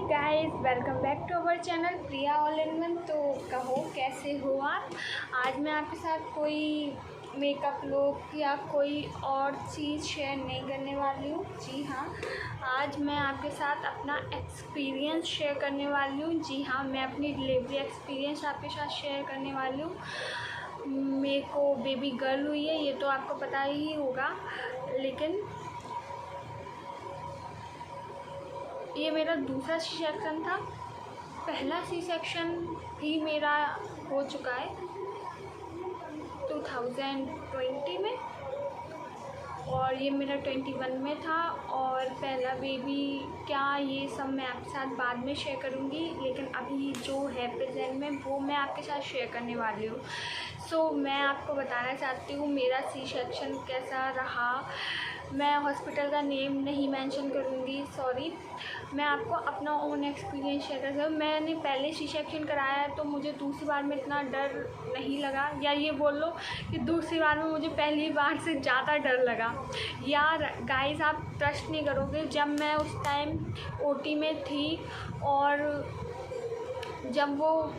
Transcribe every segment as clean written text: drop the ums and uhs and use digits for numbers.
Guys, welcome back to our channel Priya all in one. तो कहो कैसे हो आप। आज मैं आपके साथ कोई मेकअप लुक या कोई और चीज़ शेयर नहीं करने वाली हूँ। जी हाँ, आज मैं आपके साथ अपना एक्सपीरियंस शेयर करने वाली हूँ। जी हाँ, मैं अपनी डिलीवरी एक्सपीरियंस आपके साथ शेयर करने वाली हूँ। मेरे को बेबी गर्ल हुई है, ये तो आपको पता ही होगा, लेकिन ये मेरा दूसरा सी सेक्शन था। पहला सी सेक्शन भी मेरा हो चुका है 2020 में, और ये मेरा 21 में था। और पहला बेबी क्या, ये सब मैं आपके साथ बाद में शेयर करूँगी, लेकिन अभी जो है प्रेजेंट में वो मैं आपके साथ शेयर करने वाली हूँ। सो मैं आपको बताना चाहती हूँ मेरा सी सेक्शन कैसा रहा। मैं हॉस्पिटल का नेम नहीं मेंशन करूँगी, सॉरी। मैं आपको अपना ओन एक्सपीरियंस शेयर कर सकूँ। मैंने पहले सी सेक्शन कराया है तो मुझे दूसरी बार में इतना डर नहीं लगा, या ये बोल लो कि दूसरी बार में मुझे पहली बार से ज़्यादा डर लगा। यार गाइस, आप ट्रस्ट नहीं करोगे, जब मैं उस टाइम ओटी में थी और जब वो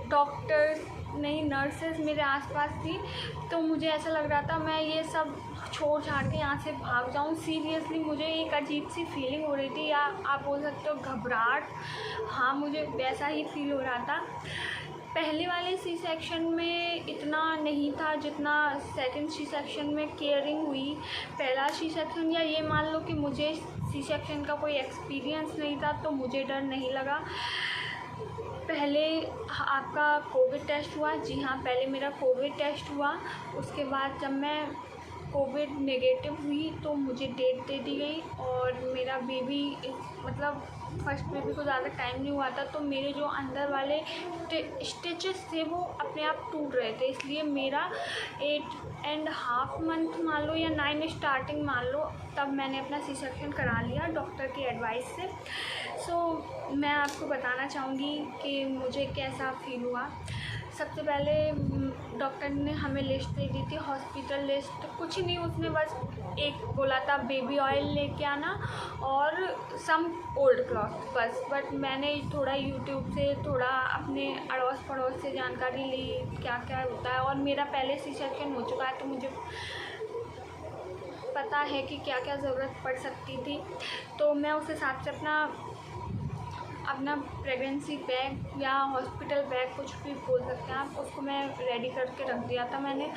डॉक्टर्स नहीं नर्सेस मेरे आसपास थी, तो मुझे ऐसा लग रहा था मैं ये सब छोड़ छाड़ के यहाँ से भाग जाऊँ। सीरियसली मुझे एक अजीब सी फीलिंग हो रही थी, या आप बोल सकते हो घबराहट। हाँ, मुझे वैसा ही फील हो रहा था। पहले वाले सी सेक्शन में इतना नहीं था जितना सेकंड सी सेक्शन में केयरिंग हुई। पहला सी सेक्शन, या ये मान लो कि मुझे सी सेक्शन का कोई एक्सपीरियंस नहीं था, तो मुझे डर नहीं लगा। पहले आपका कोविड टेस्ट हुआ। जी हाँ, पहले मेरा कोविड टेस्ट हुआ। उसके बाद जब मैं कोविड नेगेटिव हुई तो मुझे डेट दे दी गई, और मेरा बेबी मतलब फर्स्ट बेबी को ज़्यादा टाइम नहीं हुआ था, तो मेरे जो अंदर वाले स्टिचेस थे वो अपने आप टूट रहे थे। इसलिए मेरा 8.5 मंथ मान लो या 9 स्टार्टिंग मान लो, तब मैंने अपना सी सेक्शन करा लिया डॉक्टर की एडवाइस से। सो मैं आपको बताना चाहूँगी कि मुझे कैसा फील हुआ। सबसे पहले डॉक्टर ने हमें लिस्ट दे दी थी, हॉस्पिटल लिस्ट। कुछ नहीं, उसने बस एक बोला था बेबी ऑयल लेके आना और सम ओल्ड क्लॉथ, बस। बट मैंने थोड़ा यूट्यूब से, थोड़ा अपने अड़ोस पड़ोस से जानकारी ली क्या क्या होता है, और मेरा पहले सी सेक्शन हो चुका है तो मुझे पता है कि क्या क्या ज़रूरत पड़ सकती थी। तो मैं उस हिसाब से अपना प्रेगनेंसी बैग या हॉस्पिटल बैग, कुछ भी बोल सकते हैं आप, उसको मैं रेडी करके रख दिया था मैंने।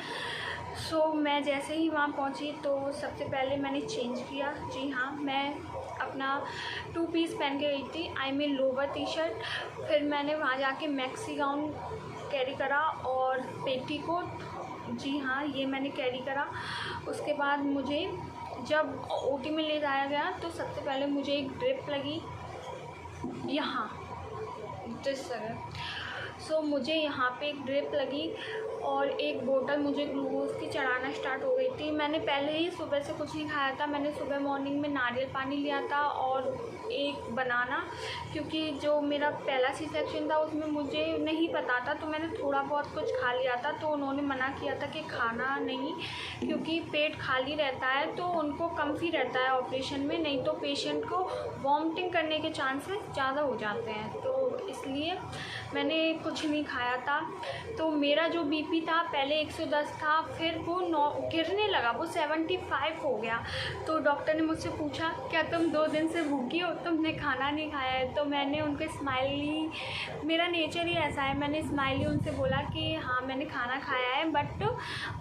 सो मैं जैसे ही वहाँ पहुँची तो सबसे पहले मैंने चेंज किया। जी हाँ, मैं अपना 2 पीस पहन के गई थी, I mean lower T shirt. फिर मैंने वहाँ जाके मैक्सी गाउन कैरी करा और पेटीकोट। जी हाँ, ये मैंने कैरी करा। उसके बाद मुझे जब ओटी में ले जाया गया तो सबसे पहले मुझे एक ड्रिप लगी यहाँ जिस तरह। सो मुझे यहाँ पे एक ड्रिप लगी और एक बोतल मुझे ग्लूकोज की चढ़ाना स्टार्ट हो गई थी। मैंने पहले ही सुबह से कुछ नहीं खाया था। मैंने सुबह मॉर्निंग में नारियल पानी लिया था और एक बनाना, क्योंकि जो मेरा पहला सी सेक्शन था उसमें मुझे नहीं पता था, तो मैंने थोड़ा बहुत कुछ खा लिया था। तो उन्होंने मना किया था कि खाना नहीं, क्योंकि पेट खाली रहता है तो उनको कम्फी रहता है ऑपरेशन में, नहीं तो पेशेंट को वॉमिटिंग करने के चांसेस ज़्यादा हो जाते हैं। तो इसलिए मैंने कुछ नहीं खाया था। तो मेरा जो बीपी था पहले 110 था, फिर वो गिरने लगा, वो 75 हो गया। तो डॉक्टर ने मुझसे पूछा, क्या तुम 2 दिन से भूखी हो, तुमने खाना नहीं खाया है? तो मैंने उनको स्माइली, मेरा नेचर ही ऐसा है, मैंने स्माइली उनसे बोला कि हाँ मैंने खाना खाया है, बट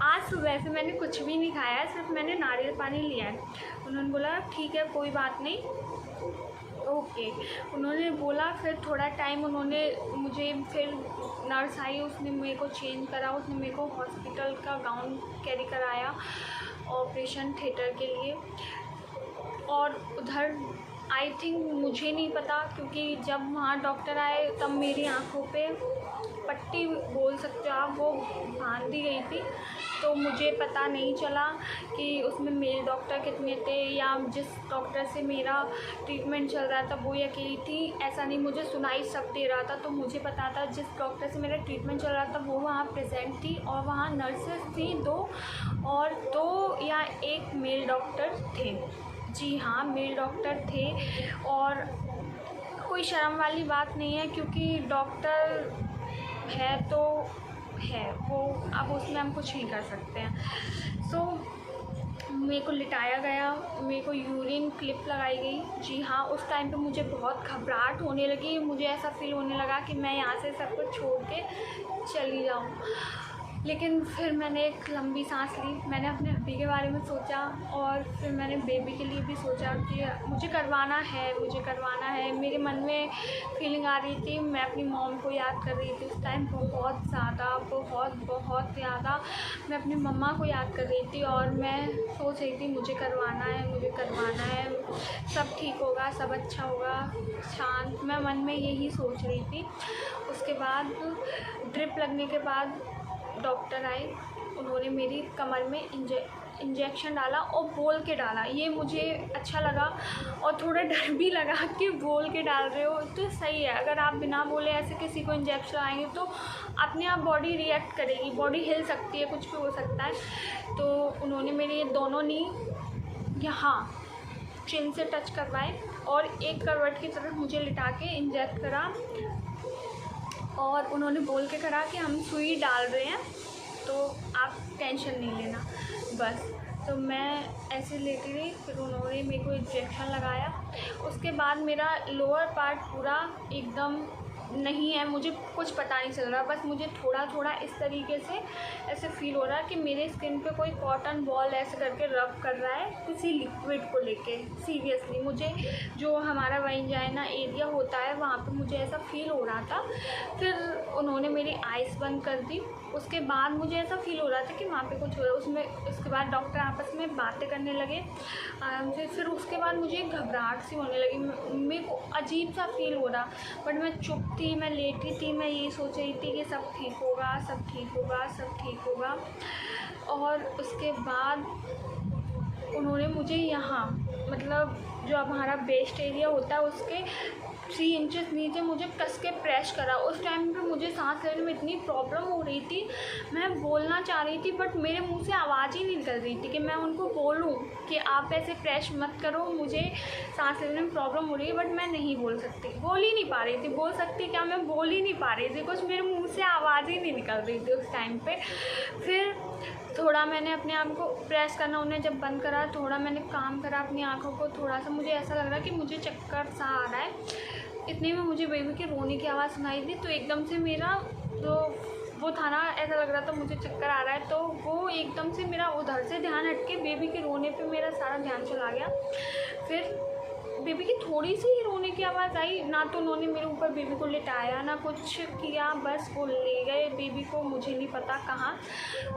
आज सुबह से मैंने कुछ भी नहीं खाया है, सिर्फ मैंने नारियल पानी लिया है। उन्होंने बोला ठीक है, कोई बात नहीं, ओके। उन्होंने बोला। फिर थोड़ा टाइम उन्होंने मुझे, फिर नर्स आई, उसने मेरे को चेंज करा, उसने मेरे को हॉस्पिटल का गाउन कैरी कराया ऑपरेशन थिएटर के लिए। और उधर आई थिंक, मुझे नहीं पता, क्योंकि जब वहाँ डॉक्टर आए तब मेरी आँखों पे पट्टी बोल सकते हो आप, वो बांध दी गई थी। तो मुझे पता नहीं चला कि उसमें मेल डॉक्टर कितने थे, या जिस डॉक्टर से मेरा ट्रीटमेंट चल रहा था वो अकेली थी, ऐसा नहीं, मुझे सुनाई सब दे रहा था। तो मुझे पता था जिस डॉक्टर से मेरा ट्रीटमेंट चल रहा था वो वहाँ प्रेजेंट थी, और वहाँ नर्सेस थी 2, और 2 या 1 मेल डॉक्टर थे। जी हाँ, मेल डॉक्टर थे। और कोई शर्म वाली बात नहीं है, क्योंकि डॉक्टर है तो है वो, अब उसमें हम कुछ नहीं कर सकते हैं। सो मेरे को लिटाया गया, मेरे को यूरिन क्लिप लगाई गई। जी हाँ, उस टाइम पे मुझे बहुत घबराहट होने लगी, मुझे ऐसा फील होने लगा कि मैं यहाँ से सब कुछ छोड़ के चली जाऊँ। लेकिन फिर मैंने एक लंबी सांस ली, मैंने अपने हब्बी के बारे में सोचा और फिर मैंने बेबी के लिए भी सोचा कि मुझे करवाना है। मेरे मन में फीलिंग आ रही थी, मैं अपनी मॉम को याद कर रही थी उस टाइम बहुत ज़्यादा। मैं अपनी मम्मा को याद कर रही थी और मैं सोच रही थी मुझे करवाना है, सब ठीक होगा, सब अच्छा होगा, शांत, मैं मन में यही सोच रही थी। उसके बाद ड्रिप लगने के बाद डॉक्टर आए, उन्होंने मेरी कमर में इंजेक्शन डाला और बोल के डाला। ये मुझे अच्छा लगा और थोड़ा डर भी लगा कि बोल के डाल रहे हो तो सही है। अगर आप बिना बोले ऐसे किसी को इंजेक्शन आएंगे तो अपने आप बॉडी रिएक्ट करेगी, बॉडी हिल सकती है, कुछ भी हो सकता है। तो उन्होंने मेरे ये दोनों नी यहाँ चिन से टच करवाए और एक करवट की तरफ मुझे लिटा के इंजेक्ट करा और उन्होंने बोल के करा कि हम सुई डाल रहे हैं तो आप टेंशन नहीं लेना बस। तो मैं ऐसे लेटी रही, फिर उन्होंने मेरे को इंजेक्शन लगाया। उसके बाद मेरा लोअर पार्ट पूरा एकदम नहीं है, मुझे कुछ पता नहीं चल रहा, बस मुझे थोड़ा इस तरीके से ऐसे फील हो रहा है कि मेरे स्किन पे कोई कॉटन बॉल ऐसे करके रब कर रहा है किसी लिक्विड को लेके। सीरियसली मुझे जो हमारा वाइजाइना एरिया होता है वहाँ पे मुझे ऐसा फील हो रहा था। फिर उन्होंने मेरी आइज़ बंद कर दी, उसके बाद मुझे ऐसा फील हो रहा था कि वहाँ पे कुछ हो रहा है। उसके बाद डॉक्टर आपस में बातें करने लगे फिर उसके बाद मुझे घबराहट सी होने लगी, मेरे को अजीब सा फील हो रहा, बट मैं चुप थी, मैं लेटी थी, मैं यही सोच रही थी कि सब ठीक होगा। और उसके बाद उन्होंने मुझे यहाँ मतलब जो हमारा बेस्ट एरिया होता है उसके 3 इंचेस नीचे मुझे कस के प्रेस करा। उस टाइम पे मुझे सांस लेने में इतनी प्रॉब्लम हो रही थी, मैं बोलना चाह रही थी बट मेरे मुंह से आवाज़ ही नहीं निकल रही थी कि मैं उनको बोलूं कि आप ऐसे प्रेस मत करो, मुझे सांस लेने में प्रॉब्लम हो रही है, बट मैं नहीं बोल ही नहीं पा रही थी। बोल सकती क्या, मैं बोल ही नहीं पा रही थी, कुछ मेरे मुँह से आवाज़ ही नहीं निकल रही थी उस टाइम पर। फिर थोड़ा मैंने अपने आप को प्रेस करना उन्हें जब बंद करा, थोड़ा मैंने काम करा अपनी आँखों को, थोड़ा सा मुझे ऐसा लग रहा है कि मुझे चक्कर सा आ रहा है। इतने में मुझे बेबी के रोने की आवाज़ सुनाई दी, तो एकदम से मेरा जो वो था ना, ऐसा लग रहा था मुझे चक्कर आ रहा है, तो वो एकदम से मेरा उधर से ध्यान हट के बेबी के रोने पे मेरा सारा ध्यान चला गया। फिर बेबी की थोड़ी सी ही रोने की आवाज़ आई, ना तो उन्होंने मेरे ऊपर बेबी को लिटाया ना कुछ किया, बस वो ले गए बेबी को, मुझे नहीं पता कहाँ।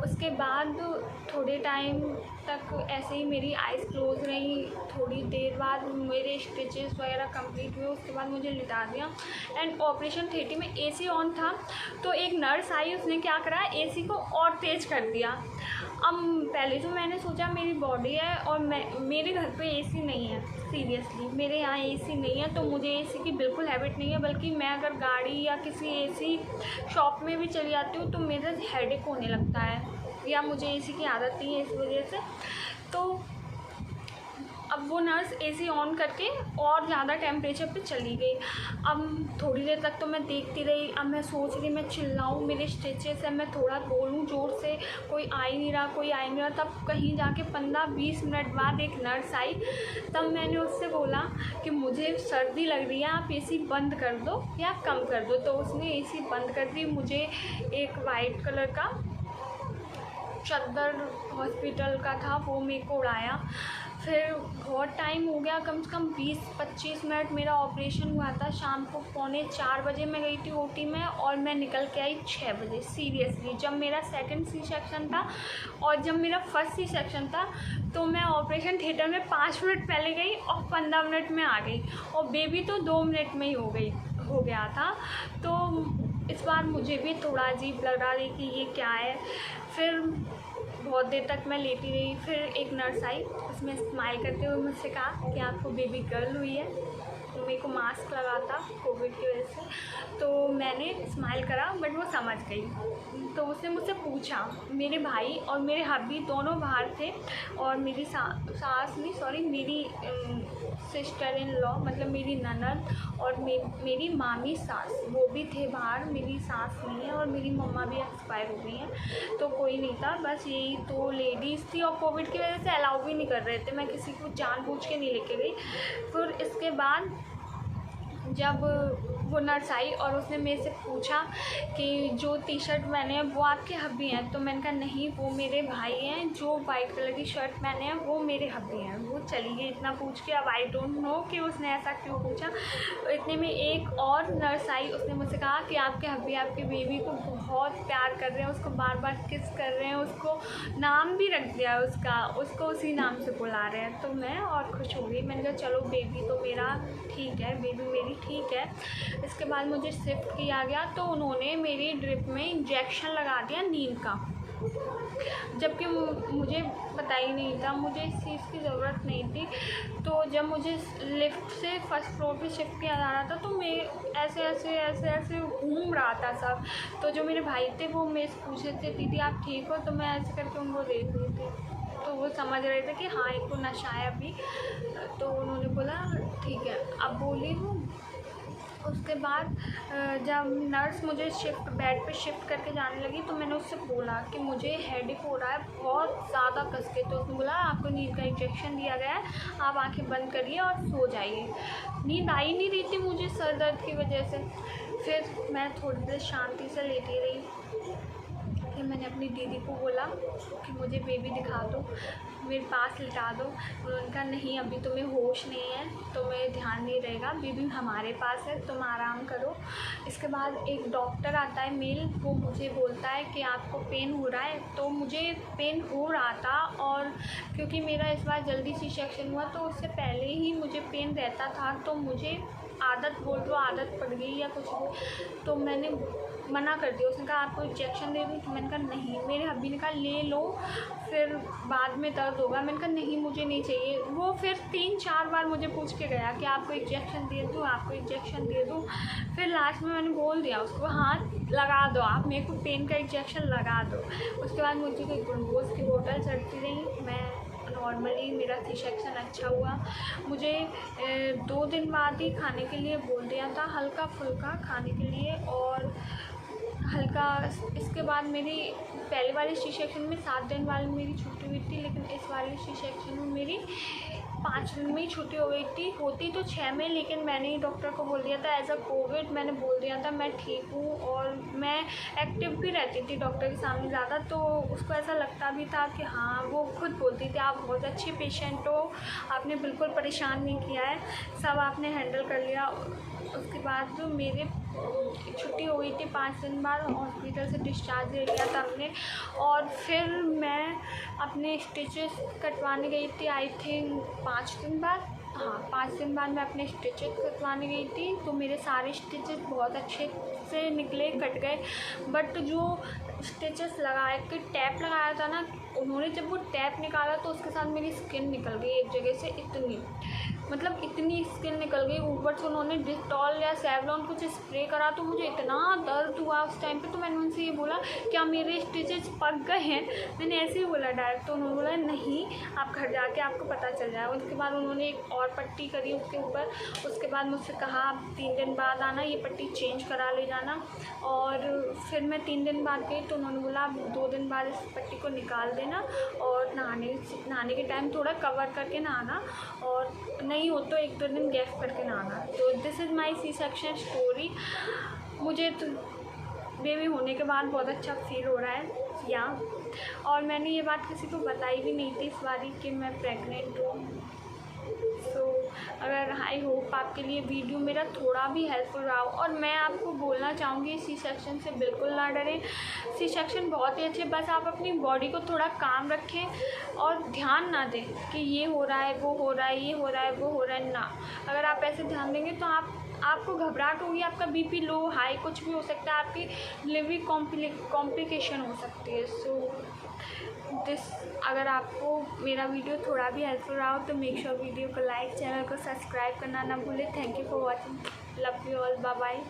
उसके बाद थोड़े टाइम तक ऐसे ही मेरी आइज़ क्लोज रही, थोड़ी देर बाद मेरे स्टिचेस वगैरह कंप्लीट हुए, उसके बाद मुझे लिटा दिया। एंड ऑपरेशन थिएटर में एसी ऑन था, तो एक नर्स आई, उसने क्या करा, एसी को और तेज़ कर दिया। अब पहले तो मैंने सोचा मेरी बॉडी है और मेरे घर पे एसी नहीं है, सीरियसली मेरे यहाँ एसी नहीं है, तो मुझे एसी की बिल्कुल हैबिट नहीं है, बल्कि मैं अगर गाड़ी या किसी एसी शॉप में भी चली जाती हूँ तो मेरा हेडेक होने लगता है, या मुझे एसी की आदत नहीं है इस वजह से। तो अब वो नर्स एसी ऑन करके और ज़्यादा टेम्परेचर पे चली गई। अब थोड़ी देर तक तो मैं देखती रही, अब मैं सोच रही मैं चिल्लाऊँ, मेरे स्टिचेस है, मैं थोड़ा बोलूँ ज़ोर से, कोई आ ही नहीं रहा। तब कहीं जाके 15-20 मिनट बाद एक नर्स आई, तब मैंने उससे बोला कि मुझे सर्दी लग रही है, आप एसी बंद कर दो या कम कर दो। तो उसने एसी बंद कर दी। मुझे एक वाइट कलर का चादर हॉस्पिटल का था, वो मेरे को उड़ाया। फिर बहुत टाइम हो गया, कम से कम 20-25 मिनट मेरा ऑपरेशन हुआ था। शाम को 3:45 बजे मैं गई थी ओटी में और मैं निकल के आई 6 बजे। सीरियसली जब मेरा सेकंड सी सेक्शन था और जब मेरा फर्स्ट सी सेक्शन था तो मैं ऑपरेशन थिएटर में 5 मिनट पहले गई और 15 मिनट में आ गई, और बेबी तो 2 मिनट में ही हो गया था। तो इस बार मुझे भी थोड़ा अजीब लग रहा है कि ये क्या है। फिर बहुत देर तक मैं लेटी रही, फिर एक नर्स आई, उसमें स्माइल करते हुए मुझसे कहा कि आपको बेबी गर्ल हुई है। मेरे को मास्क लगा था कोविड की वजह से, तो मैंने स्माइल करा बट वो समझ गई। तो उसने मुझसे पूछा, मेरे भाई और मेरे हब्बी दोनों बाहर थे, और मेरी मेरी सिस्टर इन लॉ मतलब मेरी ननद और मेरी मामी सास वो भी थे बाहर। मेरी सास नहीं है और मेरी मम्मा भी एक्सपायर हो गई हैं, तो कोई नहीं था, बस यही 2 लेडीज़ थी। और कोविड की वजह से अलाउ भी नहीं कर रहे थे, मैं किसी को जानबूझ के नहीं लेके गई। फिर इसके बाद जब वो नर्स आई और उसने मेरे से पूछा कि जो टी शर्ट पहने हैं वो आपके हब्बी हैं, तो मैंने कहा नहीं वो मेरे भाई हैं, जो वाइट कलर की शर्ट पहने हैं वो मेरे हब्बी हैं। वो चली गई इतना पूछ के। अब आई डोंट नो कि उसने ऐसा क्यों पूछा। इतने में एक और नर्स आई, उसने मुझसे कहा कि आपके हब्बी आपके बेबी को बहुत प्यार कर रहे हैं, उसको बार बार किस कर रहे हैं, उसको नाम भी रख दिया उसको उसी नाम से बुला रहे हैं। तो मैं और खुश हो गई। मैंने कहा चलो बेबी तो मेरा ठीक है, बेबी मेरी ठीक है। इसके बाद मुझे शिफ्ट किया गया, तो उन्होंने मेरी ड्रिप में इंजेक्शन लगा दिया नीम का, जबकि मुझे पता ही नहीं था, मुझे इस चीज़ की ज़रूरत नहीं थी। तो जब मुझे लिफ्ट से फर्स्ट फ्लोर पे शिफ्ट किया जा रहा था, तो मैं ऐसे घूम रहा था सब। तो जो मेरे भाई थे वो मेरे से पूछ रहे थे दीदी आप ठीक हो, तो मैं ऐसे करके उनको देख रही थी, तो वो समझ रहे थे कि हाँ इनको नशा है अभी। तो उन्होंने बोला ठीक है, अब बोली हूँ। उसके बाद जब नर्स मुझे बेड पे शिफ्ट करके जाने लगी, तो मैंने उससे बोला कि मुझे हेडेक हो रहा है बहुत ज़्यादा कस के। तो उसने बोला आपको नींद का इंजेक्शन दिया गया है, आप आंखें बंद करिए और सो जाइए। नींद आ ही नहीं रही थी मुझे सर दर्द की वजह से। फिर मैं थोड़ी देर शांति से लेटी रही। फिर मैंने अपनी दीदी को बोला कि मुझे बेबी दिखा दो, मेरे पास लिटा दो। उन्होंने कहा नहीं अभी तुम्हें होश नहीं है, तुम्हें ध्यान नहीं रहेगा, बेबी हमारे पास है, तुम आराम करो। इसके बाद एक डॉक्टर आता है मेल, वो मुझे बोलता है कि आपको पेन हो रहा है। तो मुझे पेन हो रहा था, और क्योंकि मेरा इस बार जल्दी सी सेक्शन हुआ, तो उससे पहले ही मुझे पेन रहता था, तो मुझे आदत बोल दो आदत पड़ गई या कुछ भी, तो मैंने मना कर दिया। उसने कहा आपको इंजेक्शन दे दूँ, तो मैंने कहा नहीं। मेरे हब्बी ने कहा ले लो फिर बाद में दर्द होगा। मैंने कहा नहीं मुझे नहीं चाहिए। वो फिर 3-4 बार मुझे पूछ के गया कि आपको इंजेक्शन दे दूँ, आपको इंजेक्शन दे दूँ। फिर लास्ट में मैंने बोल दिया उसको हाँ लगा दो, आप मेरे को पेन का इंजेक्शन लगा दो। उसके बाद मुझे कोई ग्लूकोज की बोतल चढ़ती रही। मैं नॉर्मली मेरा सी सेक्शन अच्छा हुआ। मुझे 2 दिन बाद ही खाने के लिए बोल दिया था, हल्का फुल्का खाने के लिए, और हल्का। इसके बाद मेरी पहले वाले सी सेक्शन में 7 दिन वाली मेरी छुट्टी हुई थी, लेकिन इस वाले सी सेक्शन में मेरी 5 दिन में ही छुट्टी हो गई थी। होती तो 6 में, लेकिन मैंने ही डॉक्टर को बोल दिया था एज अ कोविड, मैंने बोल दिया था मैं ठीक हूँ, और मैं एक्टिव भी रहती थी डॉक्टर के सामने ज़्यादा। तो उसको ऐसा लगता भी था कि हाँ, वो खुद बोलती थी आप बहुत अच्छे पेशेंट हो, आपने बिल्कुल परेशान नहीं किया है, सब आपने हैंडल कर लिया। उसके बाद जो मेरे छुट्टी हो गई थी 5 दिन बाद, हॉस्पिटल से डिस्चार्ज दे दिया था हमने। और फिर मैं अपने स्टिचेस कटवाने गई थी आई थिंक 5 दिन बाद। हाँ 5 दिन बाद मैं अपने स्टिचेस कटवाने गई थी, तो मेरे सारे स्टिचेस बहुत अच्छे से निकले, कट गए। बट जो स्टिचेस लगाए के टैप लगाया था ना, उन्होंने जब वो टैप निकाला तो उसके साथ मेरी स्किन निकल गई एक जगह से, इतनी स्किन निकल गई। ऊपर से उन्होंने डिटॉल या सेवलॉन कुछ स्प्रे करा, तो मुझे इतना दर्द हुआ उस टाइम पे। तो मैंने उनसे ये बोला क्या मेरे स्टिचेस पक गए हैं, मैंने ऐसे ही बोला डायरेक्ट। तो उन्होंने बोला नहीं आप घर जाके आपको पता चल जाएगा। उसके बाद उन्होंने एक और पट्टी करी उसके ऊपर। उसके बाद मुझसे कहा आप 3 दिन बाद आना, ये पट्टी चेंज करा ले जाना। और फिर मैं 3 दिन बाद गई, तो उन्होंने बोला आप 2 दिन बाद इस पट्टी को निकाल देना, और नहाने के टाइम थोड़ा कवर करके नहाना, और नहीं हो तो 1-2 दिन गैप करके नहाना। तो this is my C section story. मुझे तो बेबी होने के बाद बहुत अच्छा फील हो रहा है या, और मैंने ये बात किसी को बताई भी नहीं थी इस बारी कि मैं प्रेग्नेंट हूँ। सो अगर आई होप आपके लिए वीडियो मेरा थोड़ा भी हेल्पफुल रहा हो। और मैं आपको बोलना चाहूँगी सी सेक्शन से बिल्कुल ना डरें, सी सेक्शन बहुत ही अच्छे, बस आप अपनी बॉडी को थोड़ा काम रखें और ध्यान ना दें कि ये हो रहा है वो हो रहा है, ये हो रहा है वो हो रहा है ना। अगर आप ऐसे ध्यान देंगे तो आप आपको घबराहट होगी, आपका बीपी लो हाई कुछ भी हो सकता है, आपकी डिलीवरी कॉम्प्लिकेशन हो सकती है। सो अगर आपको मेरा वीडियो थोड़ा भी हेल्पफुल रहा हो तो मेक श्योर वीडियो को लाइक, चैनल को सब्सक्राइब करना ना भूलें। Thank you for watching, love you all, bye bye.